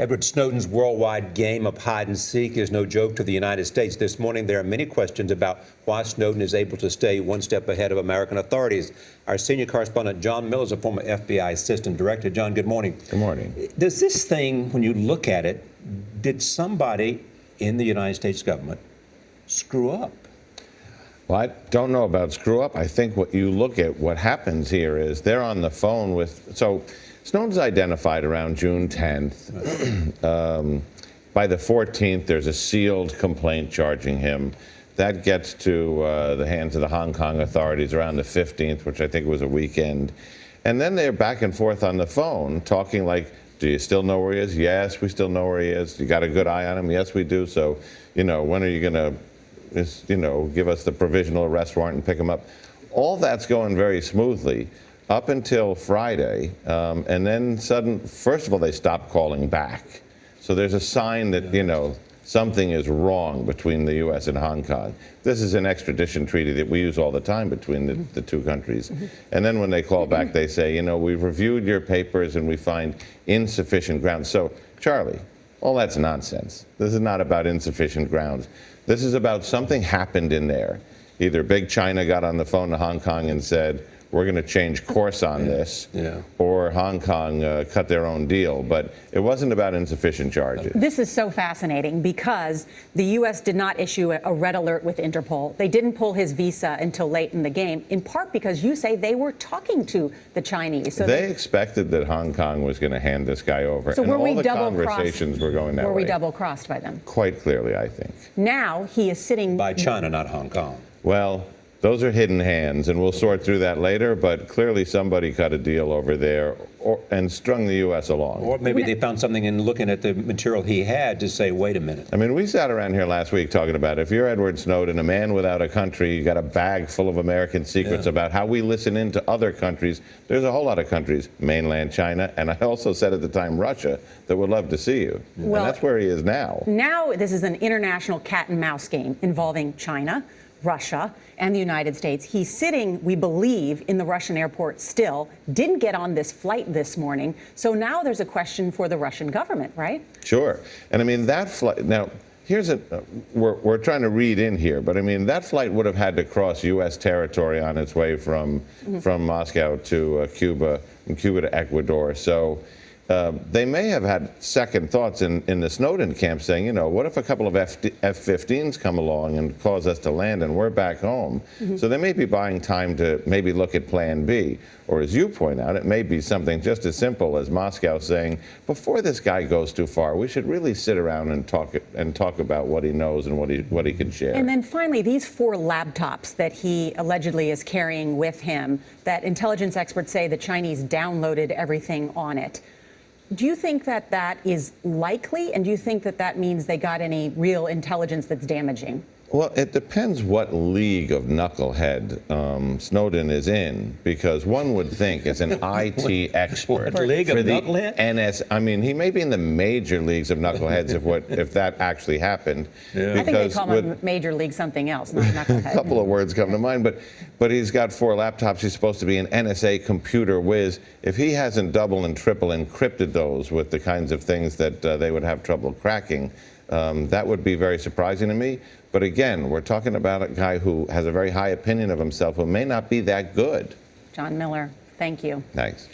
Edward Snowden's worldwide game of hide and seek is no joke to the United States. This morning, there are many questions about why Snowden is able to stay one step ahead of American authorities. Our senior correspondent, John Miller, is a former FBI assistant director. John, good morning. Good morning. Does this thing, when you look at it, did somebody in the United States government screw up? Well, I don't know about screw up. I think what you look at, what happens here is they're on the phone with, so Snowden's identified around June 10th. By the 14th, there's a sealed complaint charging him. That gets to the hands of the Hong Kong authorities around the 15th, which I think was a weekend. And then they're back and forth on the phone talking like, do you still know where he is? Yes, we still know where he is. You got a good eye on him? Yes, we do. So, when are you going to, give us the provisional arrest warrant and pick him up? All that's going very smoothly up until Friday. And then first of all, they stopped calling back. So there's a sign that, something is wrong between the U.S. and Hong Kong. This is an extradition treaty that we use all the time between the two countries. And then when they call back, they say, we've reviewed your papers and we find insufficient grounds. So, Charlie, all that's nonsense. This is not about insufficient grounds. This is about something happened in there. Either Big China got on the phone to Hong Kong and said, we're going to change course on this, or Hong Kong cut their own deal. But it wasn't about insufficient charges. This is so fascinating because the U.S. did not issue a red alert with Interpol. They didn't pull his visa until late in the game, in part because you say they were talking to the Chinese. So they expected that Hong Kong was going to hand this guy over. So and were all we the double-crossed? Conversations were going that way. Were we double-crossed by them? Quite clearly, I think. Now he is sitting... By China, not Hong Kong. Well, those are hidden hands, and we'll sort through that later, but clearly somebody cut a deal over there and strung the U.S. along. Or maybe they found something in looking at the material he had to say, wait a minute. I mean, we sat around here last week talking about if you're Edward Snowden, a man without a country, you got a bag full of American secrets about how we listen into other countries. There's a whole lot of countries, mainland China, and I also said at the time Russia, that would love to see you. Well, and that's where he is now. Now this is an international cat and mouse game involving China, Russia, and the United States. He's sitting, we believe, in the Russian airport still, didn't get on this flight this morning. So now there's a question for the Russian government, right? Sure. And I mean, that flight, now, we're trying to read in here, but I mean, that flight would have had to cross U.S. territory on its way from Moscow to Cuba, and Cuba to Ecuador. So they may have had second thoughts in the Snowden camp saying, what if a couple of F-15s come along and cause us to land and we're back home? So they may be buying time to maybe look at plan B. Or as you point out, it may be something just as simple as Moscow saying, before this guy goes too far, we should really sit around and talk about what he knows and what he can share. And then finally, these 4 laptops that he allegedly is carrying with him, that intelligence experts say the Chinese downloaded everything on it. Do you think that that is likely, and do you think that that means they got any real intelligence that's damaging? Well, it depends what league of knucklehead Snowden is in, because one would think as an IT expert what league of for the knucklehead? NSA, I mean, he may be in the major leagues of knuckleheads if that actually happened. Yeah. I think they call him major league something else, not knucklehead. A couple of words come to mind, but he's got 4 laptops. He's supposed to be an NSA computer whiz. If he hasn't double and triple encrypted those with the kinds of things that they would have trouble cracking, that would be very surprising to me. But again, we're talking about a guy who has a very high opinion of himself who may not be that good. John Miller, thank you. Thanks.